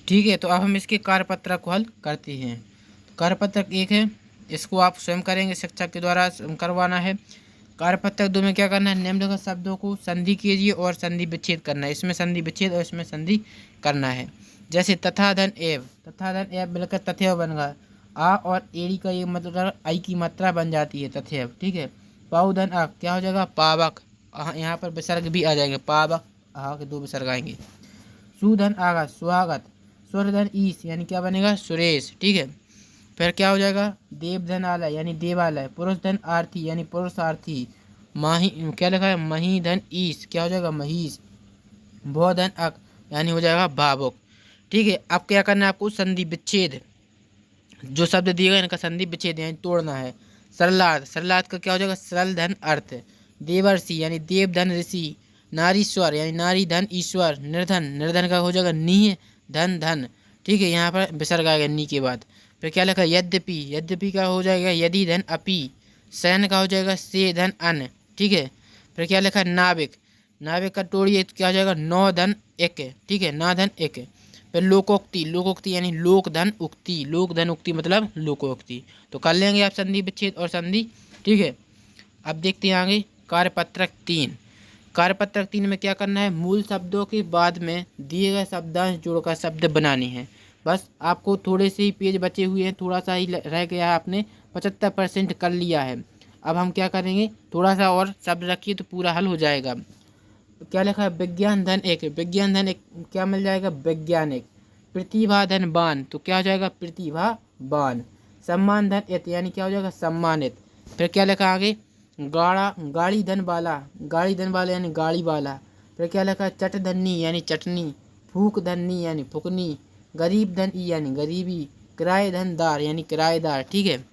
ठीक है, तो अब हम इसके कार्यपत्रक को हल करते हैं। कार्यपत्रक 1 है, इसको आप स्वयं करेंगे, शिक्षक के द्वारा करवाना है। कार्यपत्रक 2 में क्या करना है, निम्नलिखित शब्दों को संधि कीजिए और संधि विच्छेद करना है। इसमें संधि विच्छेद और इसमें संधि करना है। जैसे तथा धन एव, तथा धन एव मिलकर तथैव बन गया। आ और एड़ी का ये मतलब आई की मात्रा बन जाती है तथैव। ठीक है, पाऊ धन आ क्या हो जाएगा, पावक। यहाँ पर विसर्ग भी आ जाएंगे, पावक आ के 2 विसर्ग आएंगे। सुधन आगा स्वागत, स्वरधन ईस यानी क्या बनेगा, सुरेश। ठीक है, फिर क्या हो जाएगा, देवधन आलय यानी देवालय। पुरुष धन आर्थी यानी पुरुषार्थी। माही क्या लिखा है, मही धन ईस क्या हो जाएगा, महिष। भौ धन अक यानी हो जाएगा भावुक। ठीक है, अब क्या करना है आपको, संधि विच्छेद, जो शब्द दिए गए इनका संधि विच्छेद यानी तोड़ना है। सरलार्थ, सरलार्थ का क्या हो जाएगा, सरल धन अर्थ। देवर्षि यानी देव धन ऋषि। नारीश्वर यानी नारी धन ईश्वर। निर्धन, निर्धन का हो जाएगा नीह धन धन। ठीक है, यहाँ पर विसर्ग आएगा नी के बाद। फिर क्या लिखा, यद्यपि, यद्यपि का हो जाएगा यदि धन अपि। सैन का हो जाएगा से धन अन। ठीक है, फिर क्या लिखा, नाविक, नाविक का तोड़िए क्या हो जाएगा, नौ धन एक। ठीक है, ना धन एक। फिर लोकोक्ति, लोकोक्ति यानी लोक धन उक्ति। लोक धन उक्ति मतलब लोकोक्ति। तो कर लेंगे आप संधि विच्छेद और संधि। ठीक है, अब देखते हैं आगे कार्यपत्रक 3। कार्यपत्रक 3 में क्या करना है, मूल शब्दों के बाद में दिए गए शब्दांश जोड़कर शब्द बनाने हैं। बस आपको थोड़े से ही पेज बचे हुए हैं, थोड़ा सा ही रह गया है, आपने 75% कर लिया है। अब हम क्या करेंगे, थोड़ा सा और शब्द रखिए तो पूरा हल हो जाएगा। क्या लिखा है, विज्ञान धन एक, विज्ञान धन एक क्या मिल जाएगा, वैज्ञानिक। प्रतिभा धन बान तो क्या हो जाएगा, प्रतिभा बान। सम्मान धन इत यानी क्या हो जाएगा, सम्मानित। फिर क्या लिखा आगे, गाड़ा गाड़ी धन वाला, गाड़ी धन वाला यानी गाड़ी वाला। फिर क्या लिखा है, चट धन्नी यानी चटनी। फूक धन्नी यानी फुकनी। गरीब धन ई यानी गरीबी। किराए धनदार यानी किराएदार। ठीक है,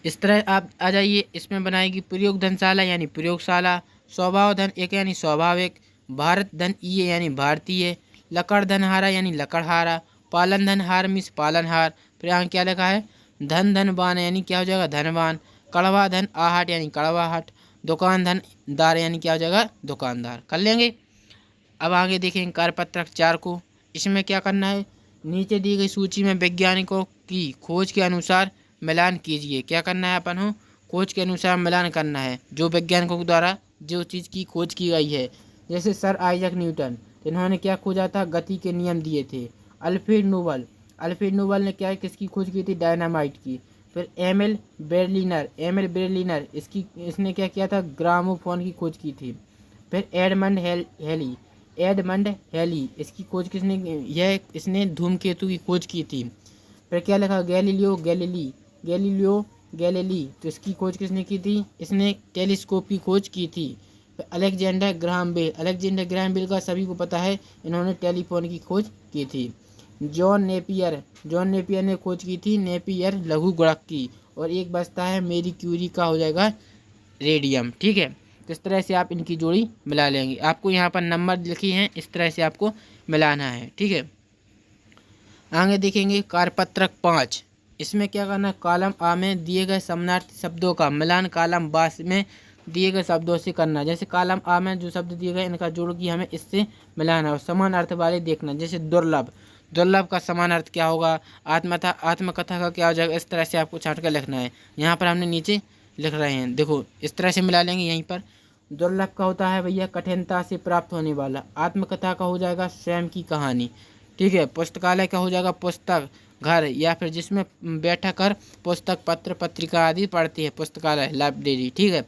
इस तरह आप आ जाइए। इसमें बनाएगी प्रयोग धनशाला यानी प्रयोगशाला। स्वभाव धन एक यानी स्वाभाविक। भारत धन ई यानी भारतीय। लकड़ धनहारा यानी लकड़हारा। पालन धन हार मिस पालनहार। फिर यहाँ क्या लिखा है, धन धनवान यानी क्या हो जाएगा, धनवान। कड़वा धन आहट यानी कड़वाहट। दुकान धन दार यानी क्या हो जाएगा, दुकानदार। कर लेंगे। अब आगे देखेंगे कार्यपत्रक 4 को। इसमें क्या करना है, नीचे दी गई सूची में वैज्ञानिकों की खोज के अनुसार मिलान कीजिए। क्या करना है अपन हो, खोज के अनुसार मिलान करना है, जो वैज्ञानिकों के द्वारा जो चीज़ की खोज की गई है। जैसे सर आइजैक न्यूटन, इन्होंने क्या खोजा था, गति के नियम दिए थे। अल्फ्रेड नोबल, अल्फ्रेड नोबल ने क्या किसकी खोज की थी, डायनामाइट की। फिर एमिल बेरलिनर, एमिल बेरलिनर इसने क्या किया था, ग्रामोफोन की खोज की थी। फिर एडमंड हेली, एडमंड हेली इसकी खोज किसने, यह इसने धूमकेतु की खोज की थी। फिर क्या लिखा, गैलीलियो गैलीली, गैलीलियो गैलीली तो इसकी खोज किसने की थी, इसने टेलीस्कोप की खोज की थी। फिर Alexander Graham Bell, Alexander Graham Bell का सभी को पता है, इन्होंने टेलीफोन की खोज की थी। जॉन नेपियर, जॉन नेपियर ने खोज की थी नेपियर लघु गुणक की। और एक बचता है मेरी क्यूरी का, हो जाएगा रेडियम। ठीक है, तो इस तरह से आप इनकी जोड़ी मिला लेंगे। आपको यहाँ पर नंबर लिखी हैं, इस तरह से आपको मिलाना है। ठीक है, आगे देखेंगे कार्यपत्रक 5। इसमें क्या करना है, कॉलम आ में दिए गए समानार्थी शब्दों का मिलान कॉलम बा में दिए गए शब्दों से करना। जैसे कॉलम आ में जो शब्द दिए गए इनका जोड़ की हमें इससे मिलाना और समान अर्थ वाले देखना। जैसे दुर्लभ, दुर्लभ का समान अर्थ क्या होगा, आत्मकथा, आत्मकथा का क्या हो जाएगा। इस तरह से आपको छांट कर लिखना है। यहाँ पर हमने नीचे लिख रहे हैं, देखो इस तरह से मिला लेंगे। यहीं पर दुर्लभ का होता है भैया कठिनता से प्राप्त होने वाला। आत्मकथा का हो जाएगा स्वयं की कहानी। ठीक है, पुस्तकालय का हो जाएगा पुस्तक घर या फिर जिसमें बैठक कर पुस्तक पत्र पत्रिका आदि पढ़ती है, पुस्तकालय लाइब्रेरी। ठीक है,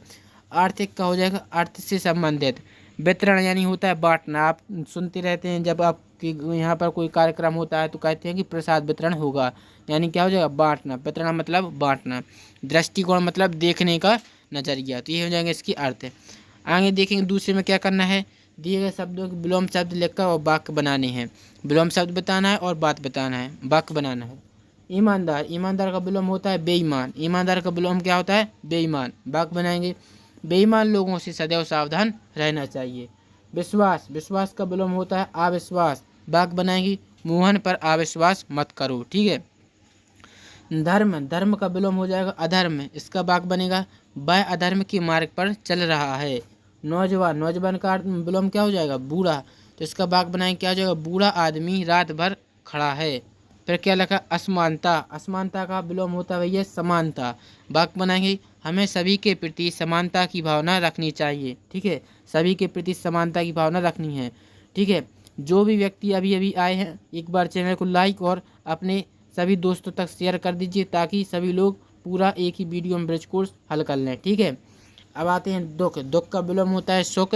आर्थिक का हो जाएगा अर्थ से संबंधित। वितरण यानी होता है बांटना। आप सुनते रहते हैं जब आपके यहाँ पर कोई कार्यक्रम होता है तो कहते हैं कि प्रसाद वितरण होगा, यानी क्या हो जाएगा, बांटना। वितरण मतलब बांटना। दृष्टिकोण मतलब देखने का नजरिया। तो ये हो जाएंगे इसकी अर्थ। आगे देखेंगे दूसरे में क्या करना है, दिए गए शब्दों के विलोम शब्द लिखकर और वाक्य बनाने हैं। विलोम शब्द बताना है और बात बताना है, वाक्य बनाना है। ईमानदार, ईमानदार का विलोम होता है बेईमान। ईमानदार का विलोम क्या होता है, बेईमान। वाक्य बनाएंगे, बेईमान लोगों से सदैव सावधान रहना चाहिए। विश्वास, विश्वास का विलोम होता है अविश्वास। वाक्य बनाएंगे, मोहन पर अविश्वास मत करो। ठीक है, धर्म, धर्म का विलोम हो जाएगा अधर्म। इसका वाक्य बनेगा, वह अधर्म के मार्ग पर चल रहा है। नौजवान, नौजवान का विलोम क्या हो जाएगा, बूढ़ा। तो इसका वाक्य बनाएंगे, क्या हो जाएगा, बूढ़ा आदमी रात भर खड़ा है। फिर क्या लिखा, असमानता, असमानता का विलोम होता है भैया समानता। वाक्य बनाएंगे, हमें सभी के प्रति समानता की भावना रखनी चाहिए। ठीक है, सभी के प्रति समानता की भावना रखनी है। ठीक है, जो भी व्यक्ति अभी अभी आए हैं एक बार चैनल को लाइक और अपने सभी दोस्तों तक शेयर कर दीजिए ताकि सभी लोग पूरा एक ही वीडियो में ब्रिज कोर्स हल कर लें। ठीक है, अब आते हैं दुख। दुख का विलोम होता है सुख।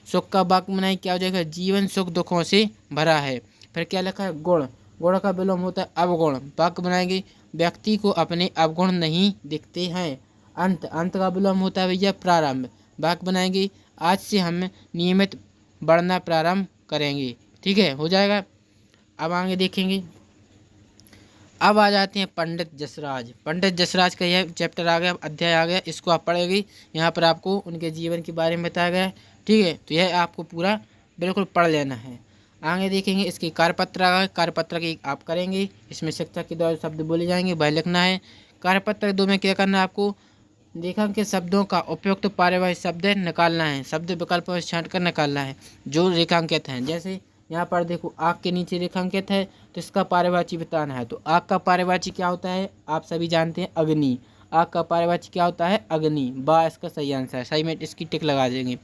सुख का वाक्य बनाए क्या हो जाएगा, जीवन सुख दुखों से भरा है। फिर क्या लिखा है, गुण। गुण का विलोम होता है अवगुण। वाक्य बनाएंगे, व्यक्ति को अपने अवगुण नहीं दिखते हैं। अंत। अंत का विलोम होता है भैया प्रारंभ। वाक्य बनाएंगे, आज से हम नियमित बढ़ना प्रारंभ करेंगे। ठीक है, हो जाएगा। अब आगे देखेंगे, अब आ जाते हैं पंडित जसराज। पंडित जसराज का यह चैप्टर आ गया, अध्याय आ गया, इसको आप पढ़ेंगे। यहाँ पर आपको उनके जीवन के बारे में बताया गया है। ठीक है, तो यह आपको पूरा बिल्कुल पढ़ लेना है। आगे देखेंगे इसकी कार्यपत्र आ गया, कार्यपत्र की आप करेंगे, इसमें शिक्षक के द्वारा शब्द बोले जाएंगे, वह लिखना है। कार्यपत्र 2 में क्या करना है आपको, रेखांकित शब्दों का उपयुक्त पारिभाषिक शब्द निकालना है, शब्द विकल्प में छांट कर निकालना है जो रेखांकित हैं। जैसे यहाँ पर देखो आग के नीचे रेखांकित है तो इसका पारिभाषिक बताना है। तो आग का पारिभाषिक क्या होता है, आप सभी जानते हैं, अग्नि। आग का पारिभाषिक क्या होता है, अग्नि। बा इसका सही आंसर है, सही में इसकी टिक लगा देंगे।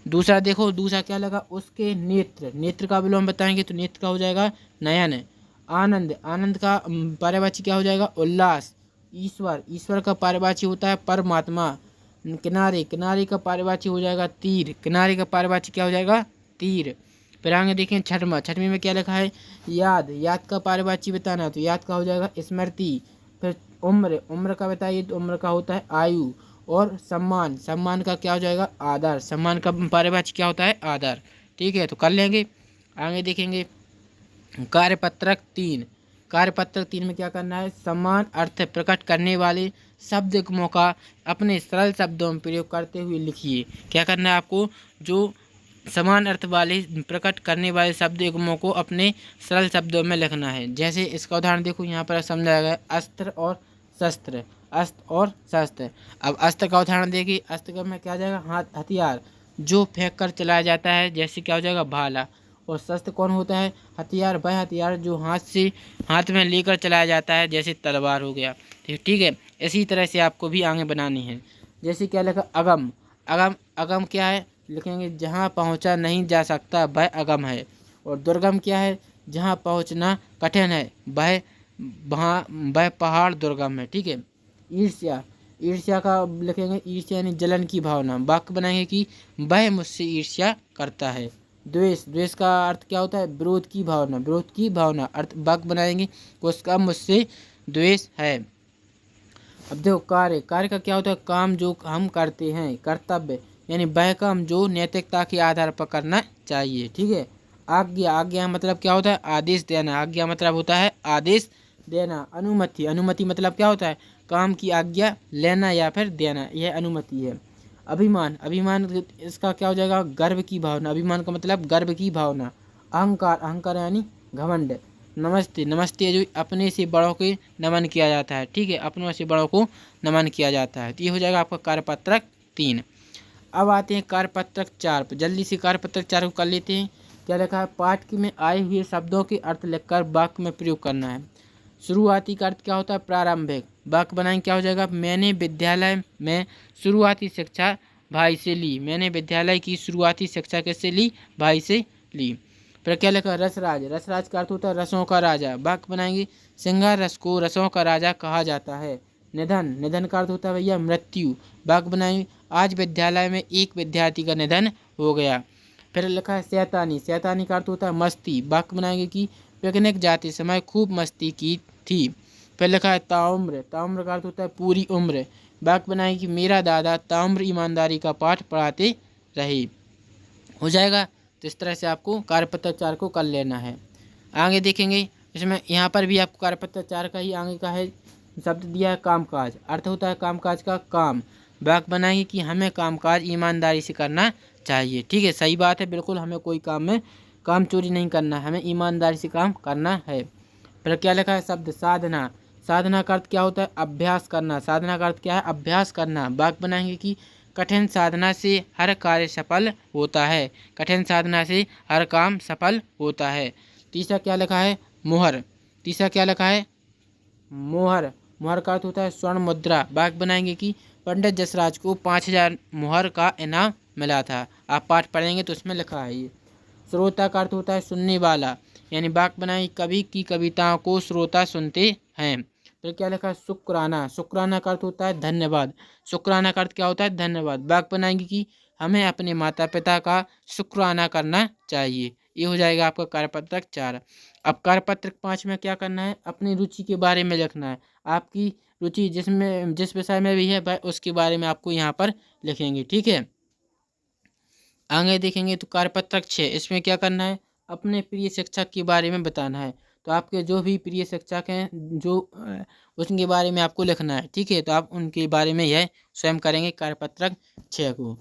दूसरा देखो, दूसरा क्या लगा, उसके नेत्र। नेत्र का विलोम बताएंगे तो नेत्र का हो जाएगा नयन। आनंद। आनंद का पारिभाषिक क्या हो जाएगा, उल्लास। ईश्वर। ईश्वर का पारिभाषिक होता है परमात्मा। किनारे। किनारे का पारिभाषिक हो जाएगा तीर। किनारे का पारिभाषिक क्या हो जाएगा, तीर। फिर आगे देखें छठवां। छठवीं में क्या लिखा है, याद। याद का पारिभाषिक बताना है तो याद का हो जाएगा स्मृति। फिर उम्र। उम्र का बताइए तो उम्र का होता है आयु। और सम्मान। सम्मान का क्या हो जाएगा, आदर। सम्मान का पारिभाषिक क्या होता है, आदर। ठीक है, तो कर लेंगे। आगे देखेंगे कार्यपत्रक 3। कार्यपत्रक 3 में क्या करना है, समान अर्थ प्रकट करने वाले शब्द युग्मों का अपने सरल शब्दों में प्रयोग करते हुए लिखिए। क्या करना है आपको, जो समान अर्थ वाले प्रकट करने वाले शब्द युग्मों को अपने सरल शब्दों में लिखना है। जैसे इसका उदाहरण देखो, यहाँ पर समझाया गया अस्त्र और शस्त्र। अस्त्र और शस्त्र। अब अस्त्र का उदाहरण देखिए, अस्त्र का में क्या जाएगा, हाथ, हथियार जो फेंक कर चलाया जाता है, जैसे क्या हो जाएगा, भाला। और शस्त्र कौन होता है, हथियार, वह हथियार जो हाथ में लेकर चलाया जाता है, जैसे तलवार हो गया। ठीक है, इसी तरह से आपको भी आगे बनानी है। जैसे क्या लिखा, अगम। अगम। अगम क्या है, लिखेंगे जहाँ पहुँचा नहीं जा सकता वह अगम है। और दुर्गम क्या है, जहाँ पहुँचना कठिन है वह पहाड़ दुर्गम है। ठीक है। ईर्ष्या। ईर्ष्या का लिखेंगे, ईर्ष्या यानी जलन की भावना। वाक्य बनाएंगे कि वह मुझसे ईर्ष्या करता है। द्वेष। द्वेष का अर्थ क्या होता है, विरोध की भावना। विरोध की भावना अर्थ वाक्य बनाएंगे, उसका मुझसे द्वेष है। अब देखो कार्य। कार्य का क्या होता है, काम जो हम करते हैं। कर्तव्य यानी वह काम जो नैतिकता के आधार पर करना चाहिए। ठीक है। आज्ञा। आज्ञा मतलब क्या होता है, आदेश देना। आज्ञा मतलब होता है आदेश देना। अनुमति। अनुमति मतलब क्या होता है, काम की आज्ञा लेना या फिर देना, यह अनुमति है। अभिमान। अभिमान इसका क्या हो जाएगा, गर्व की भावना। अभिमान का मतलब गर्व की भावना। अहंकार। अहंकार यानी घमंड। नमस्ते। नमस्ते जो अपने से बड़ों के नमन किया जाता है। ठीक है, अपनों से बड़ों को नमन किया जाता है। तो ये हो जाएगा आपका कार्यपत्रक 3। अब आते हैं कार्यपत्रक 4 पर। जल्दी से कार्यपत्रक 4 को कर लेते हैं। क्या लिखा है, पाठ में आए हुए शब्दों के अर्थ लिखकर वाक्य में प्रयोग करना है। शुरुआती का अर्थ क्या होता है, प्रारंभिक। वाक्य बनाएंगे क्या हो जाएगा, मैंने विद्यालय में शुरुआती शिक्षा भाई से ली। मैंने विद्यालय की शुरुआती शिक्षा किससे ली, भाई से ली। फिर क्या लिखा, रसराज। रसराज का अर्थ होता है रसों का राजा। वाक्य बनाएंगे, सिंगार रस को रसों का राजा कहा जाता है। निधन। निधन का अर्थ होता है भैया मृत्यु। वाक्य बनाएंगे, आज विद्यालय में एक विद्यार्थी का निधन हो गया। फिर लिखा है शैतानी। शैतानी का अर्थ होता है मस्ती। वाक्य बनाएंगे कि पिकनिक जाते समय खूब मस्ती की थी। फिर लिखा है ताउम्र। ताउम्र का अर्थ होता है पूरी उम्र। वाक्य बनाएंगे कि मेरा दादा ताउम्र ईमानदारी का पाठ पढ़ाते रहे। हो जाएगा। तो इस तरह से आपको कार्यपत्र 4 को कर लेना है। आगे देखेंगे, इसमें यहाँ पर भी आपको कार्यपत्र 4 का ही आगे का है शब्द दिया है, कामकाज। अर्थ होता है कामकाज का काम। वाक्य बनाएंगे कि हमें कामकाज ईमानदारी से करना चाहिए। ठीक है, सही बात है, बिल्कुल हमें कोई काम में काम चोरी नहीं करना है, हमें ईमानदारी से काम करना है। फिर क्या लिखा है शब्द साधना। साधना का अर्थ क्या होता है, अभ्यास करना। साधना का अर्थ क्या है, अभ्यास करना। वाक्य बनाएंगे कि कठिन साधना से हर कार्य सफल होता है। कठिन साधना से हर काम सफल होता है। तीसरा क्या लिखा है, मोहर। तीसरा क्या लिखा है, मोहर। मोहर का अर्थ होता है स्वर्ण मुद्रा। वाक्य बनाएंगे कि पंडित जसराज को 5,000 मोहर का इनाम मिला था। आप पाठ पढ़ेंगे तो उसमें लिखा है ये। श्रोता का अर्थ होता है सुनने वाला, यानी वाक्य बनाएंगे कवि की कविताओं को श्रोता सुनते हैं। फिर क्या लिखा है, शुक्राना। शुक्राना का अर्थ होता है धन्यवाद। शुक्राना का अर्थ क्या होता है, धन्यवाद। वाक्य बनाएंगे कि हमें अपने माता पिता का शुक्राना करना चाहिए। ये हो जाएगा आपका कार्यपत्रक 4। अब कार्यपत्रक 5 में क्या करना है, अपनी रुचि के बारे में लिखना है। आपकी रुचि जिस विषय में भी है वह उसके बारे में आपको यहाँ पर लिखेंगे। ठीक है, आगे देखेंगे तो कार्यपत्रक 6, इसमें क्या करना है, अपने प्रिय शिक्षक के बारे में बताना है। तो आपके जो भी प्रिय शिक्षक हैं जो उनके बारे में आपको लिखना है। ठीक है, तो आप उनके बारे में यह स्वयं करेंगे कार्यपत्रक 6 को।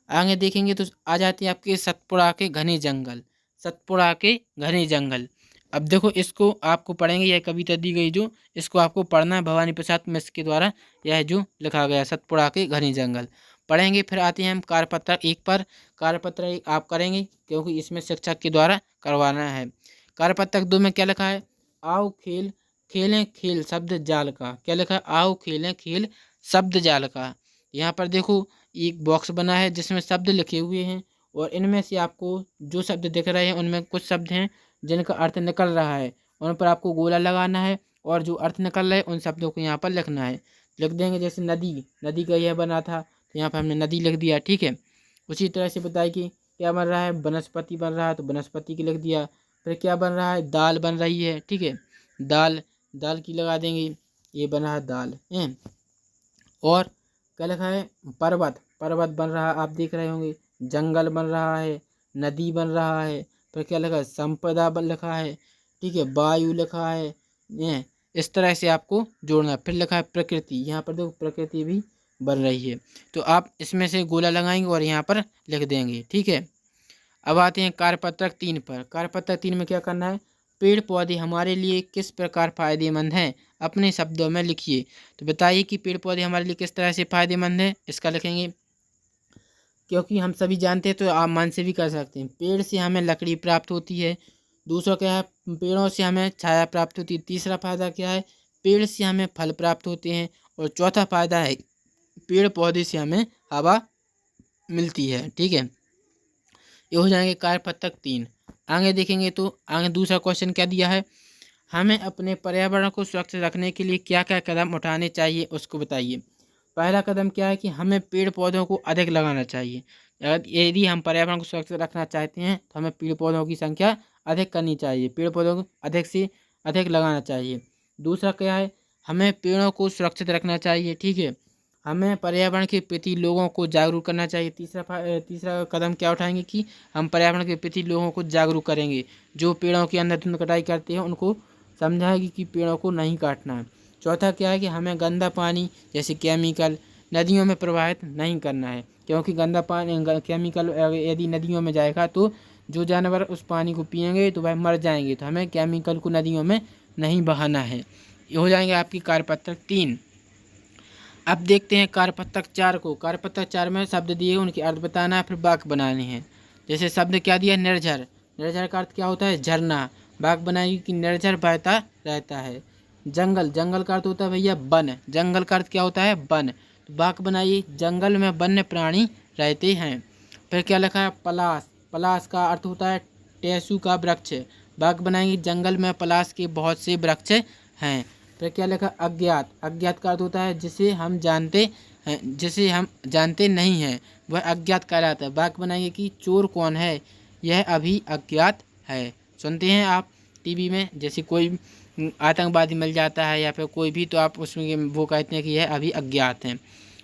आगे देखेंगे तो आ जाते हैं आपके सतपुड़ा के घने जंगल। सतपुड़ा के घने जंगल, अब देखो इसको आपको पढ़ेंगे, यह कविता दी गई जो इसको आपको पढ़ना है भवानी प्रसाद मिश्र के द्वारा, यह जो लिखा गया सतपुड़ा के घने जंगल पढ़ेंगे। फिर आते हैं हम कार्यपत्रक 1 पर। कार्यपत्रक 1 आप करेंगे क्योंकि इसमें शिक्षक के द्वारा करवाना है। कार्यपत्रक 2 में क्या लिखा है, आओ खेलें खेल शब्द जाल का। क्या लिखा है, आओ खेलें खेल शब्द जाल का। यहाँ पर देखो एक बॉक्स बना है जिसमें शब्द लिखे हुए हैं, और इनमें से आपको जो शब्द दिख रहे हैं उनमें कुछ शब्द हैं जिनका अर्थ निकल रहा है, उन पर आपको गोला लगाना है, और जो अर्थ निकल रहे हैं उन शब्दों को यहाँ पर लिखना है। लिख देंगे, जैसे नदी, नदी का यह बना था तो यहाँ पर हमने नदी लिख दिया। ठीक है, उसी तरह से बताइए कि क्या बन रहा है, वनस्पति बन रहा है तो वनस्पति की लिख दिया। फिर क्या बन रहा है, दाल बन रही है। ठीक है, दाल, दाल की लगा देंगे, ये बना है दाल है। और क्या लिखा है, पर्वत, पर्वत बन रहा है, आप देख रहे होंगे। जंगल बन रहा है, नदी बन रहा है। फिर क्या लिखा है, संपदा बन लिखा है। ठीक है, वायु लिखा है। ये इस तरह से आपको जोड़ना है। फिर लिखा है प्रकृति, यहाँ पर देखो प्रकृति भी बन रही है, तो आप इसमें से गोला लगाएंगे और यहाँ पर लिख देंगे। ठीक है, अब आते हैं कार्यपत्रक 3 पर। कार्यपत्रक 3 में क्या करना है, पेड़ पौधे हमारे लिए किस प्रकार फायदेमंद हैं, अपने शब्दों में लिखिए। तो बताइए कि पेड़ पौधे हमारे लिए किस तरह से फायदेमंद हैं, इसका लिखेंगे। क्योंकि हम सभी जानते हैं, तो आप मन से भी कर सकते हैं। पेड़ से हमें लकड़ी प्राप्त होती है। दूसरा क्या है, पेड़ों से हमें छाया प्राप्त होती है। तीसरा फायदा क्या है, पेड़ से हमें फल प्राप्त होते हैं। और चौथा फायदा है, पेड़ पौधे से हमें हवा मिलती है। ठीक है, ये हो जाएंगे कार्यपत्रक 3। आगे देखेंगे तो आगे दूसरा क्वेश्चन क्या दिया है, हमें अपने पर्यावरण को सुरक्षित रखने के लिए क्या क्या कदम उठाने चाहिए, उसको बताइए। पहला कदम क्या है कि हमें पेड़ पौधों को अधिक लगाना चाहिए। यदि हम पर्यावरण को सुरक्षित रखना चाहते हैं तो हमें पेड़ पौधों की संख्या अधिक करनी चाहिए, पेड़ पौधों को अधिक से अधिक लगाना चाहिए। दूसरा क्या है, हमें पेड़ों को सुरक्षित रखना चाहिए। ठीक है, हमें पर्यावरण के प्रति लोगों को जागरूक करना चाहिए। तीसरा कदम क्या उठाएंगे कि हम पर्यावरण के प्रति लोगों को जागरूक करेंगे। जो पेड़ों की अंधाधुंध कटाई करते हैं उनको समझाएगी कि पेड़ों को नहीं काटना है। चौथा क्या है कि हमें गंदा पानी जैसे केमिकल नदियों में प्रवाहित नहीं करना है, क्योंकि गंदा पानी केमिकल यदि नदियों में जाएगा तो जो जानवर उस पानी को पिएंगे तो वह मर जाएंगे। तो हमें केमिकल को नदियों में नहीं बहाना है। ये हो जाएंगे आपकी कार्यपत्रक 3। अब देखते हैं कार्यपत्रक 4 को। कार्यपत्रक 4 में शब्द दिए, उनके अर्थ बताना है, फिर वाक्य बनाने हैं। जैसे शब्द क्या दिया, निर्झर। निर्झर का अर्थ क्या होता है, झरना। वाक्य बनाएगी कि निर्झर बहता रहता है। जंगल, जंगल का अर्थ होता है भैया वन। जंगल का अर्थ क्या होता है, वन। तो वाक्य बनाइए, जंगल में वन्य प्राणी रहते हैं। फिर क्या लिखा है, पलाश। पलाश का अर्थ होता है टेसू का वृक्ष। वाक्य बनाएंगे, जंगल में पलाश के बहुत से वृक्ष हैं। फिर क्या लिखा, अज्ञात। अज्ञात का अर्थ होता है जिसे हम जानते नहीं हैं, वह अज्ञात कहलाता है। वाक्य बनाएंगे कि चोर कौन है, यह अभी अज्ञात है। सुनते हैं आप टीवी में, जैसे कोई आतंकवादी मिल जाता है या फिर कोई भी, तो आप उसमें वो कहते हैं कि यह अभी अज्ञात है।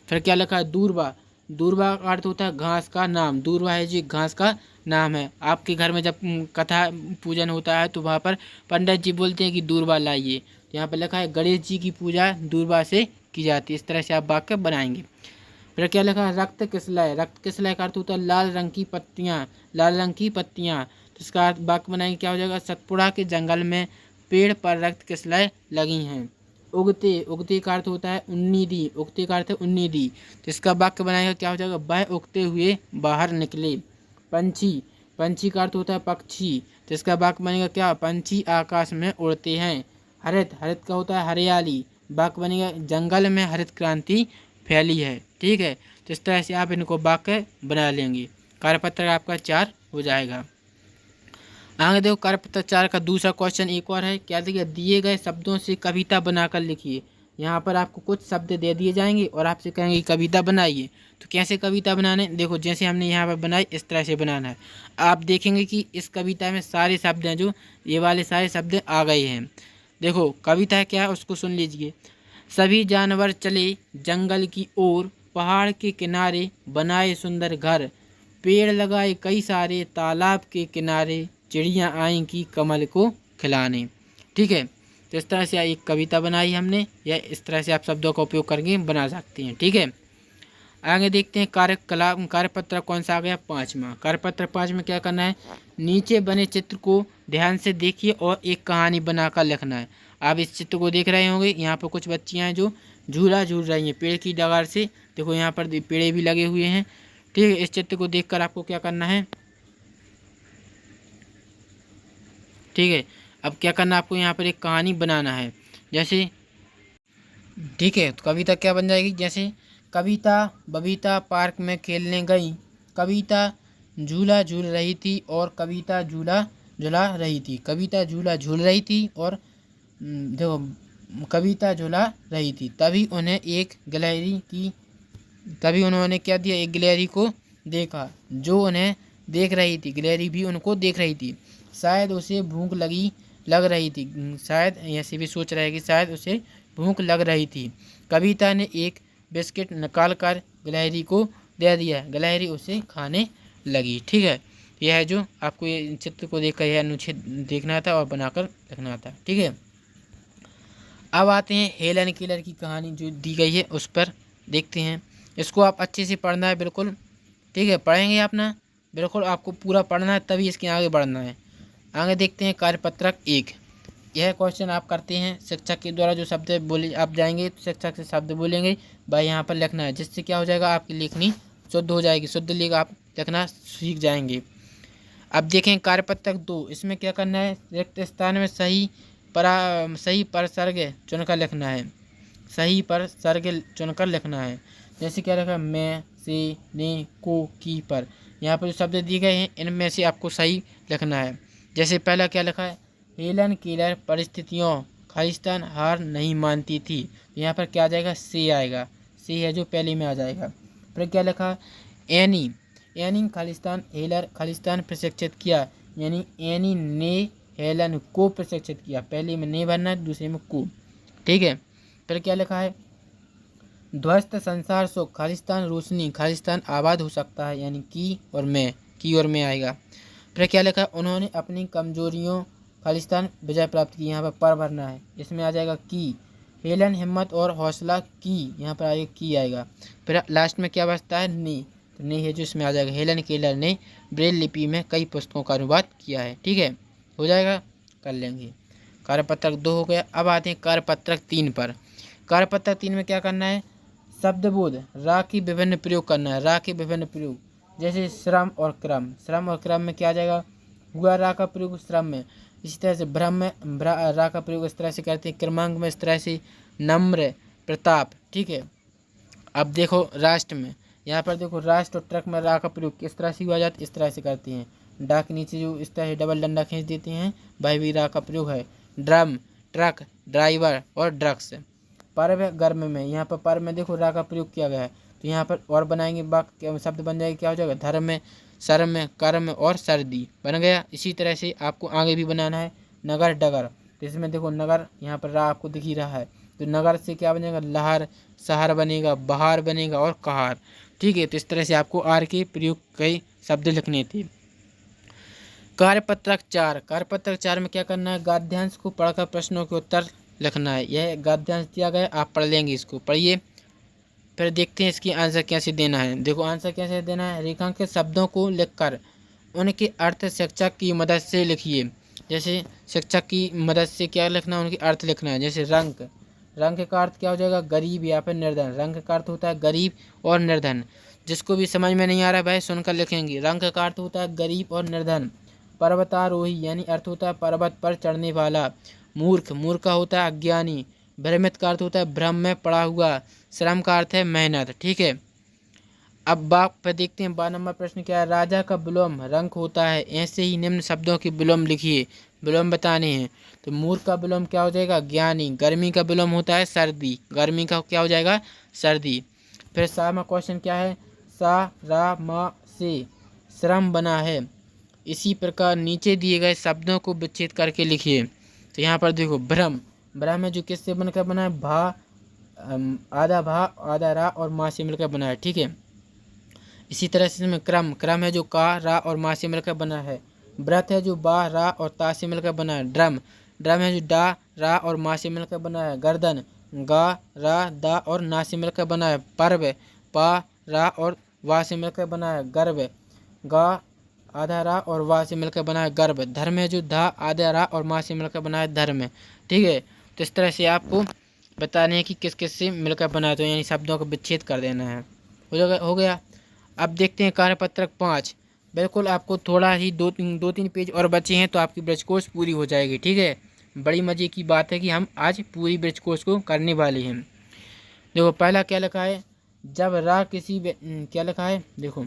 फिर क्या लिखा है, दूर्वा। दूर्वा का अर्थ होता है घास का नाम। दूर्वा है जी घास का नाम है। आपके घर में जब कथा पूजन होता है तो वहाँ पर पंडित जी बोलते हैं कि दूर्वा लाइए। तो यहाँ पर लिखा है गणेश जी की पूजा दूर्वा से की जाती है। इस तरह से आप वाक्य बनाएंगे। फिर क्या लिखा है, रक्त किसलय। रक्त किसलय का अर्थ होता है लाल रंग की पत्तियाँ। लाल रंग की पत्तियाँ, तो इसका वाक्य बनाएंगे, क्या हो जाएगा, सतपुड़ा के जंगल में पेड़ पर रक्त किसलय लगी हैं। उगते, उगते का अर्थ होता है उन्नीदी। उगते का अर्थ है उन्नीदी, तो इसका वाक्य बनाएगा, क्या हो जाएगा, वह उगते हुए बाहर निकले। पंछी, पंछी का अर्थ होता है पक्षी, तो इसका वाक्य बनेगा क्या, पंछी आकाश में उड़ते हैं। हरित, हरित का होता है हरियाली, वाक्य बनेगा जंगल में हरित क्रांति फैली है। ठीक है, तो इस तरह से आप इनको वाक्य बना लेंगे। कार्यपत्र आपका 4 हो जाएगा। आगे देखो कार्यपत्र 4 का दूसरा क्वेश्चन एक और है। क्या देखिए, दिए गए शब्दों से कविता बनाकर लिखिए। यहाँ पर आपको कुछ शब्द दे दिए जाएंगे और आपसे कहेंगे कविता बनाइए। तो कैसे कविता बनाने, देखो जैसे हमने यहाँ पर बनाई इस तरह से बनाना है। आप देखेंगे कि इस कविता में सारे शब्द हैं, जो ये वाले सारे शब्द आ गए हैं। देखो कविता क्या है उसको सुन लीजिए। सभी जानवर चले जंगल की ओर, पहाड़ के किनारे बनाए सुंदर घर, पेड़ लगाए कई सारे तालाब के किनारे, चिड़ियाँ आईं की कमल को खिलाने। ठीक है, तो इस तरह से एक कविता बनाई हमने, या इस तरह से आप शब्दों का उपयोग करके बना सकते हैं। ठीक है, आगे देखते हैं कार्यपत्र कौन सा आ गया, 5वां। कार्यपत्र 5 में क्या करना है, नीचे बने चित्र को ध्यान से देखिए और एक कहानी बनाकर लिखना है। आप इस चित्र को देख रहे होंगे, यहाँ पर कुछ बच्चियाँ हैं जो झूला झूल रही हैं पेड़ की डगार से। देखो यहाँ पर पेड़े भी लगे हुए हैं। ठीक है, इस चित्र को देखकर आपको क्या करना है, ठीक है, अब क्या करना है आपको, यहाँ पर एक कहानी बनाना है। जैसे ठीक है, तो कविता क्या बन जाएगी, जैसे कविता बबीता पार्क में खेलने गई, कविता झूला झूल रही थी और कविता झूला झुला रही थी, कविता झूला झूल रही थी और देखो कविता झूला रही थी। तभी उन्होंने क्या दिया, एक गिलहरी को देखा जो उन्हें देख रही थी, गिलहरी भी उनको देख रही थी। शायद उसे भूख लग रही थी, शायद ऐसे भी सोच रहे कि शायद उसे भूख लग रही थी। कविता ने एक बिस्किट निकाल कर गिलहरी को दे दिया, गिलहरी उसे खाने लगी। ठीक है, यह है जो आपको ये चित्र को देखकर यह अनुच्छेद देखना था और बनाकर लिखना था। ठीक है, अब आते हैं हेलन केलर की कहानी जो दी गई है उस पर देखते हैं। इसको आप अच्छे से पढ़ना है बिल्कुल। ठीक है, पढ़ेंगे आप ना, बिल्कुल आपको पूरा पढ़ना है तभी इसके आगे बढ़ना है। आगे देखते हैं कार्यपत्रक 1। यह क्वेश्चन आप करते हैं, शिक्षक के द्वारा जो शब्द बोले आप जाएंगे तो शिक्षक से शब्द बोलेंगे, भाई यहाँ पर लिखना है, जिससे क्या हो जाएगा आपकी लेखनी शुद्ध हो जाएगी, शुद्ध लिख आप लिखना सीख जाएंगे। अब देखें कार्यपत्रक 2, इसमें क्या करना है, रिक्त स्थान में सही पर सर्ग चुनकर लिखना है, सही पर सर्ग चुनकर लिखना है। जैसे क्या लिखा है, मैं से ने को की पर, यहाँ पर जो शब्द दिए गए हैं इनमें से आपको सही लिखना है। जैसे पहला क्या लिखा है, हेलन केलर परिस्थितियों खालिस्तान हार नहीं मानती थी, यहाँ पर क्या आ जाएगा, से आएगा, से है जो पहले में आ जाएगा। फिर क्या लिखा, एनी खालिस्तान प्रशिक्षित किया, यानी एनी ने हेलन को प्रशिक्षित किया, पहले में ने भरना है दूसरे में को। ठीक है, फिर क्या लिखा है, ध्वस्त संसार सुख खालिस्तान रोशनी, खालिस्तान आबाद हो सकता है, यानी की और में आएगा। फिर क्या लिखा है, उन्होंने अपनी कमजोरियों खालिस्तान विजय प्राप्त की, यहाँ पर भरना है, इसमें आ जाएगा की। हेलन हिम्मत और हौसला की, यहाँ पर आएगा की आएगा। फिर लास्ट में क्या बचता है, ने, तो ने है जो इसमें आ जाएगा। हेलन केलर ने ब्रेल लिपि में कई पुस्तकों का अनुवाद किया है। ठीक है, हो जाएगा, कर लेंगे। कार्यपत्रक 2 हो गया। अब आते हैं कार्यपत्रक 3 पर। कार्यपत्रक 3 में क्या करना है, शब्दबोध रा की विभिन्न प्रयोग करना है, रा के विभिन्न प्रयोग। जैसे श्रम और क्रम, श्रम और क्रम में क्या आ जाएगा, हुआ रा का प्रयोग श्रम में, इसी तरह से भ्रम में रा का प्रयोग इस तरह से करते हैं, क्रमांक में इस तरह से नम्र प्रताप। ठीक है, अब देखो राष्ट्र में, यहाँ पर देखो राष्ट्र और ट्रक में रा का प्रयोग किस तरह से हुआ जाता है, इस तरह से करते हैं। डा के नीचे जो इस तरह से डबल डंडा खींच देते हैं, भाई भी रा का प्रयोग है। ड्रम, ट्रक, ड्राइवर और ड्रग्स। पर्व गर्म में, यहाँ पर पर्व में देखो रा का प्रयोग किया गया है, तो यहाँ पर और बनाएंगे वाक्य शब्द बन जाएगा, क्या हो जाएगा, धर्म में, शर्म में, कर्म और सर्दी बन गया। इसी तरह से आपको आगे भी बनाना है, नगर डगर, तो इसमें देखो नगर यहाँ पर रा आपको दिख ही रहा है, तो नगर से क्या बनेगा, लहर, शहर बनेगा, बहार बनेगा और कहार। ठीक है, तो इस तरह से आपको आर के प्रयोग कई शब्द लिखने थे। कार्यपत्रक 4, कार्यपत्रक 4 में क्या करना है, गद्यांश को पढ़कर प्रश्नों के उत्तर लिखना है। यह गद्यांश दिया गया, आप पढ़ लेंगे, इसको पढ़िए। फिर देखते हैं इसकी आंसर कैसे देना है। देखो आंसर कैसे देना है, रेखांकित शब्दों को लिखकर उनके अर्थ शिक्षक की मदद से लिखिए। जैसे शिक्षक की मदद से क्या लिखना है, उनके अर्थ लिखना है। जैसे रंग, रंग का अर्थ क्या हो जाएगा, गरीब या फिर निर्धन, रंग का अर्थ होता है गरीब और निर्धन। जिसको भी समझ में नहीं आ रहा है भाई सुनकर लिखेंगे। रंक का अर्थ होता है गरीब और निर्धन। पर्वतारोही यानी अर्थ होता है पर्वत पर चढ़ने वाला। मूर्ख, मूर्ख का होता है अज्ञानी। भ्रमित का अर्थ होता है भ्रम में पड़ा हुआ। श्रम का अर्थ है मेहनत। ठीक है, अब बाप पे देखते हैं 12 नंबर प्रश्न क्या है। राजा का विलोम रंक होता है। ऐसे ही निम्न शब्दों के विलोम लिखिए, विलोम बताने हैं। तो मूर्ख का विलोम क्या हो जाएगा, ज्ञानी। गर्मी का विलोम होता है सर्दी, गर्मी का क्या हो जाएगा, सर्दी। फिर सा में क्वेश्चन क्या है, सा रा मा से श्रम बना है। इसी प्रकार नीचे दिए गए शब्दों को विच्छेद करके लिखिए। तो यहाँ पर देखो भ्रम, भ्रम है जो किससे बनकर बना है, आधा भा आधा रा और माँ से मिलकर बना है। ठीक है, इसी तरह से इसमें क्रम, क्रम है जो का रा और माँ से मिलकर बना है। व्रत है जो बा रा और ता से मिलकर बना है। ड्रम, ड्रम है जो डा रा और माँ से मिलकर बना है। गर्दन गा रा दा और ना से मिलकर बना है। पर्व पा रा और वा से मिलकर बना है। गर्भ गा आधा रा और वा से मिलकर बना है गर्भ। धर्म है जो धा आधा रा और माँ से मिलकर बना है धर्म। ठीक है, तो इस तरह से आपको बताने हैं कि किस किस से मिलकर बना है, तो यानी शब्दों को विच्छेद कर देना है। हो गया। अब देखते हैं कार्यपत्रक 5। बिल्कुल आपको थोड़ा ही दो तीन पेज और बचे हैं तो आपकी ब्रिज कोर्स पूरी हो जाएगी। ठीक है, बड़ी मज़े की बात है कि हम आज पूरी ब्रिज कोर्स को करने वाले हैं। देखो पहला क्या लिखा है, जब रा किसी क्या लिखा है, देखो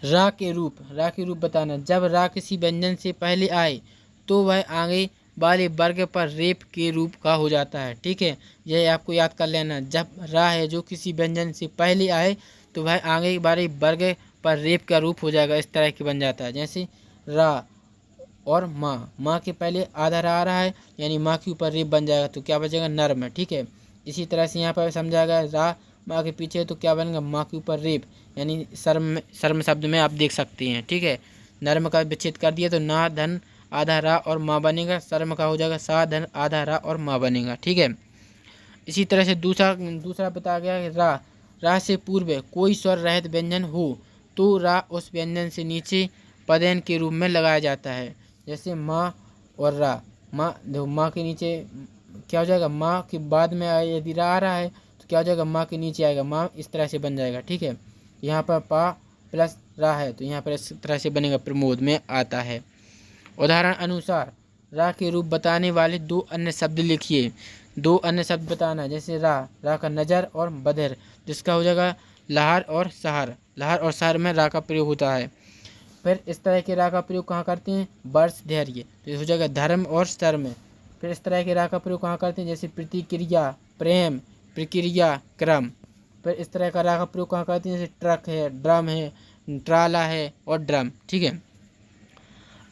रा के रूप बताना। जब रा किसी व्यंजन से पहले आए तो वह आगे वाले वर्ग पर रेप के रूप का हो जाता है। ठीक है, यह आपको याद कर लेना। जब रा है जो किसी व्यंजन से पहले आए तो वह आगे वाले वर्ग पर रेप का रूप हो जाएगा, इस तरह के बन जाता है। जैसे रा और माँ, माँ के पहले आधा रा आ रहा है यानी माँ के ऊपर रेप बन जाएगा, तो क्या बचेगा, नर्म। ठीक है, इसी तरह से यहाँ पर समझाएगा रा माँ के पीछे तो क्या बनेगा, माँ के ऊपर रेप यानी शर्म शब्द में आप देख सकते हैं। ठीक है, नर्म का विच्छेद कर दिया तो ना धन आधा रा और माँ बनेगा। शर्म का हो जाएगा सा धन आधा रा और माँ बनेगा। ठीक है, इसी तरह से दूसरा बताया गया है रा से पूर्व कोई स्वर रहित व्यंजन हो तो रा उस व्यंजन से नीचे पदेन के रूप में लगाया जाता है। जैसे माँ और रा, माँ देखो माँ के नीचे क्या हो जाएगा, माँ के बाद में यदि रा आ रहा है तो क्या हो जाएगा, माँ के नीचे आएगा, माँ इस तरह से बन जाएगा। ठीक है, यहाँ पर पा प्लस रा है तो यहाँ पर इस तरह से बनेगा, प्रमोद में आता है। उदाहरण अनुसार रा के रूप बताने वाले दो अन्य शब्द लिखिए। दो अन्य शब्द बताना है, जैसे रा का नज़र और बधिर, जिसका हो जाएगा लहार और सहार। लहार और सहार में रा का प्रयोग होता है। फिर इस तरह के रा का प्रयोग कहाँ करते हैं, वर्ष धैर्य, तो हो जाएगा धर्म और शर्म। फिर इस तरह के रा का प्रयोग कहाँ करते हैं, जैसे प्रतिक्रिया, प्रेम, प्रक्रिया, क्रम। फिर इस तरह का रा का प्रयोग कहाँ करते हैं, जैसे ट्रक है, ड्रम है, ट्राला है और ड्रम। ठीक है,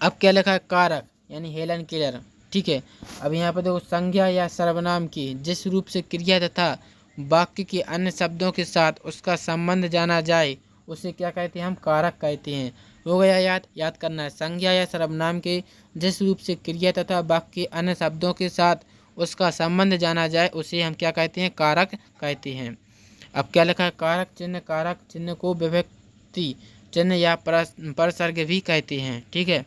अब क्या लिखा है, कारक यानी हेलन किलर। ठीक है, अब यहाँ पर देखो संज्ञा या सर्वनाम की जिस रूप से क्रिया तथा वाक्य के अन्य शब्दों के साथ उसका संबंध जाना जाए उसे क्या कहते हैं, हम कारक कहते हैं। हो गया, याद करना है। संज्ञा या सर्वनाम के जिस रूप से क्रिया तथा वाक्य के अन्य शब्दों के साथ उसका संबंध जाना जाए उसे हम क्या कहते हैं, कारक कहते हैं। अब क्या लिखा है, कारक चिन्ह को विभक्ति चिन्ह या परसर्ग भी कहते हैं। ठीक है,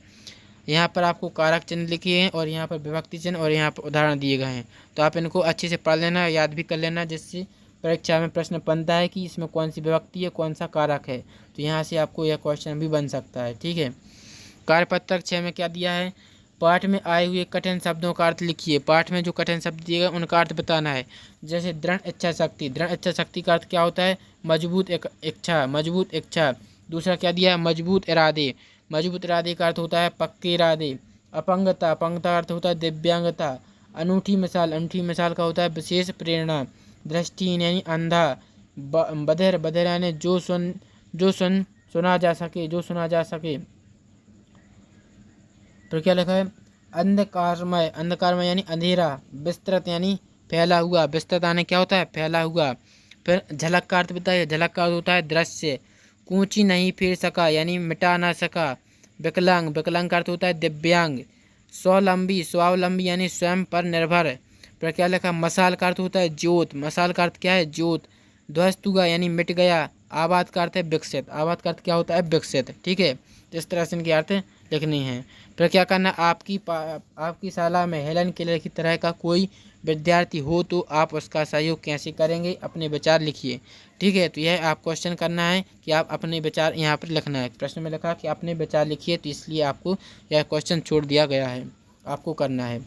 यहाँ पर आपको कारक चिन्ह लिखे हैं और यहाँ पर विभक्ति चिन्ह और यहाँ पर उदाहरण दिए गए हैं, तो आप इनको अच्छे से पढ़ लेना, याद भी कर लेना, जिससे परीक्षा में प्रश्न बनता है कि इसमें कौन सी विभक्ति है, कौन सा कारक है, तो यहाँ से आपको यह क्वेश्चन भी बन सकता है। ठीक है, कार्यपत्रक 6 में क्या दिया है, पाठ में आए हुए कठिन शब्दों का अर्थ लिखिए। पाठ में जो कठिन शब्द दिए गए उनका अर्थ बताना है। जैसे दृढ़ इच्छा शक्ति, दृढ़ इच्छा शक्ति का अर्थ क्या होता है, मजबूत इच्छा। दूसरा क्या दिया है, मजबूत इरादे, मजबूत इरादे का अर्थ होता है पक्के इरादे। अपंगता का अर्थ होता है दिव्यांगता। अनूठी मिसाल का होता है विशेष प्रेरणा। दृष्टिहीन यानी अंधा। बधिर यानी जो सुना जा सके। फिर क्या लिखा है, अंधकारमय यानी अंधेरा। विस्तृत यानी फैला हुआ, विस्तृत यानी क्या होता है, फैला हुआ। फिर झलक का अर्थ बताइए, झलक का अर्थ होता है दृश्य। कूंची नहीं फेर सका यानी मिटा ना सका। विकलांग का अर्थ होता है दिव्यांग। स्वावलंबी यानी स्वयं पर निर्भर। फिर क्या लिखा, मसाल का अर्थ होता है ज्योत, मसाल का अर्थ क्या है, ज्योत। ध्वस्त हुआ यानी मिट गया। आबाद का अर्थ है विकसित, आबाद का अर्थ क्या होता है, विकसित। ठीक है, इस तरह से इनके अर्थ लिखने हैं। फिर क्या करना, आपकी शाला में हेलन केलर की तरह का कोई विद्यार्थी हो तो आप उसका सहयोग कैसे करेंगे, अपने विचार लिखिए। ठीक है, तो यह आप क्वेश्चन करना है कि आप अपने विचार यहाँ पर लिखना है। प्रश्न में लिखा कि अपने विचार लिखिए, तो इसलिए आपको यह क्वेश्चन छोड़ दिया गया है, आपको करना है।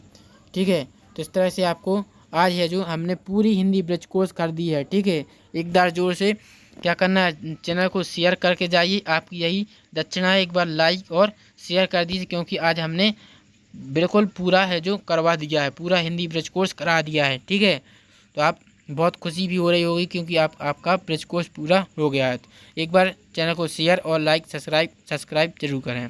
ठीक है, तो इस तरह से आपको आज है जो हमने पूरी हिंदी ब्रिज कोर्स कर दी है। ठीक है, एक बार जोर से क्या करना है, चैनल को शेयर करके जाइए, आपकी यही दक्षिणा है। एक बार लाइक और शेयर कर दीजिए, क्योंकि आज हमने बिल्कुल पूरा है जो करवा दिया है, पूरा हिंदी ब्रिज कोर्स करा दिया है। ठीक है, तो आप बहुत खुशी भी हो रही होगी क्योंकि आपका ब्रिज कोर्स पूरा हो गया है। तो एक बार चैनल को शेयर और लाइक सब्सक्राइब जरूर करें।